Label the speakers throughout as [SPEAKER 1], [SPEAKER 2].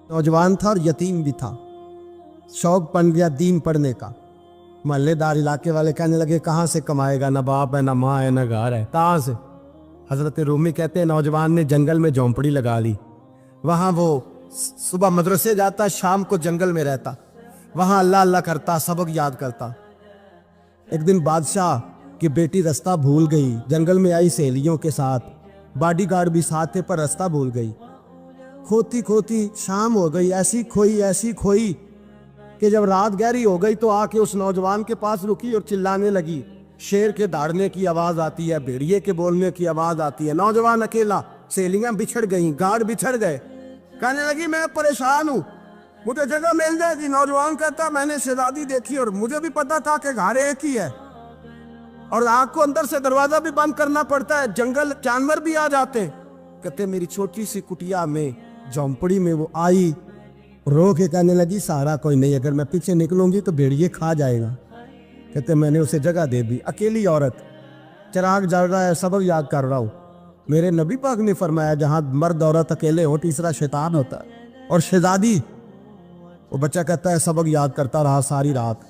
[SPEAKER 1] नौजवान था और यतीम भी था। शौक बन गया दीन पढ़ने का। मोहल्लेदार इलाके वाले कहने लगे कहाँ से कमाएगा, ना बाप है ना माँ है ना घर है, कहाँ से। हजरत रूमी कहते हैं नौजवान ने जंगल में झोंपड़ी लगा ली। वहाँ वो सुबह मदरसे जाता, शाम को जंगल में रहता, वहाँ अल्लाह अल्लाह करता, सबक याद करता। एक दिन बादशाह की बेटी रास्ता भूल गई, जंगल में आई सहेलियों के साथ, बॉडीगार्ड भी साथ थे पर रास्ता भूल गई। खोती खोती शाम हो गई, ऐसी खोई कि जब रात गहरी हो गई तो आके उस नौजवान के पास रुकी और चिल्लाने लगी। शेर के दहाड़ने की आवाज आती है, भेड़िए के बोलने की आवाज आती है। नौजवान अकेला, सहेलियां बिछड़ गई, गार्ड बिछड़ गए। कहने लगी मैं परेशान हूँ, मुझे जगह मिल जाएगी। नौजवान कहता मैंने शहजादी देखी और मुझे भी पता था कि घर एक ही है और आग को अंदर से दरवाजा भी बंद करना पड़ता है, जंगल जानवर भी आ जाते हैं। कहते मेरी छोटी सी कुटिया में, झोंपड़ी में वो आई, रो के कहने लगी सहारा कोई नहीं, अगर मैं पीछे निकलूंगी तो भेड़िए खा जाएगा। कहते मैंने उसे जगह दे दी। अकेली औरत, चिराग जल रहा है, सबक याद कर रहा हूँ। मेरे नबी पाक ने फरमाया जहां मर्द औरत अकेले हो तीसरा शैतान होता है। और शहजादी, वो बच्चा कहता है सबक याद करता रहा सारी रात।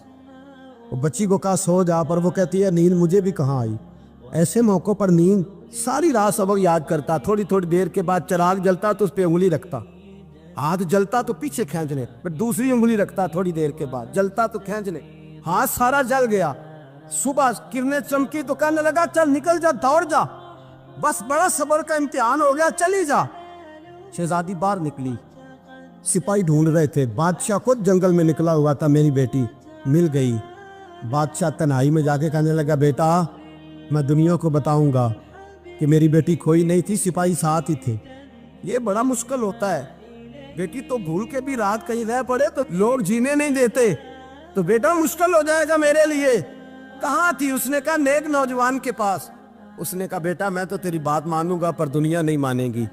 [SPEAKER 1] वो बच्ची को कहा सो जा, पर वो कहती है नींद मुझे भी कहाँ आई। ऐसे मौक़ों पर नींद, सारी रात सबक याद करता। थोड़ी थोड़ी देर के बाद चिराग जलता तो उस पर उंगली रखता, हाथ जलता तो पीछे खींचने, फिर दूसरी उंगली रखता, थोड़ी देर के बाद जलता तो खींचने, हाथ सारा जल गया। सुबह किरणें चमकी तो कहने लगा चल निकल जा, दौड़ जा, बस बड़ा सब्र का इम्तिहान हो गया, चली जा। शहजादी बाहर निकली, सिपाही ढूंढ रहे थे। बादशाह खुद जंगल में निकला हुआ था, मेरी बेटी मिल गई। बादशाह तन्हाई में जाके कहने लगा बेटा मैं दुनिया को बताऊंगा कि मेरी बेटी खोई नहीं थी, सिपाही साथ ही थे। ये बड़ा मुश्किल होता है, बेटी तो भूल के भी रात कहीं रह पड़े तो लोग जीने नहीं देते, तो बेटा मुश्किल हो जाएगा मेरे लिए। कहाँ थी? उसने कहा नेक नौजवान के पास। उसने कहा बेटा मैं तो तेरी बात मानूंगा पर दुनिया नहीं मानेगी।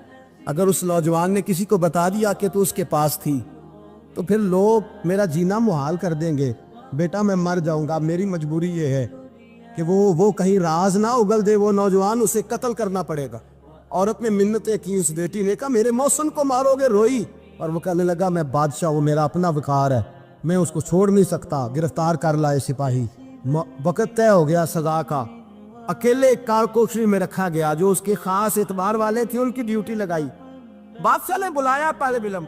[SPEAKER 1] अगर उस नौजवान ने किसी को बता दिया कि तू उसके पास थी तो फिर लोग मेरा जीना मुहाल कर देंगे। बेटा मैं मर जाऊंगा, मेरी मजबूरी ये है कि वो कहीं राज ना उगल दे वो नौजवान, उसे कत्ल करना पड़ेगा। औरत ने मिन्नतें की, उस बेटी ने कहा मेरे मौसम को मारोगे, रोई। और वो कहने लगा मैं बादशाह, वो मेरा अपना वकार है, मैं उसको छोड़ नहीं सकता। गिरफ्तार कर लाए सिपाही। वक्त तय हो गया सजा का। अकेले कारकोशरी में रखा गया, जो उसके खास एतबार वाले थे उनकी ड्यूटी लगाई। बादशाह ने बुलाया पहले बिलम,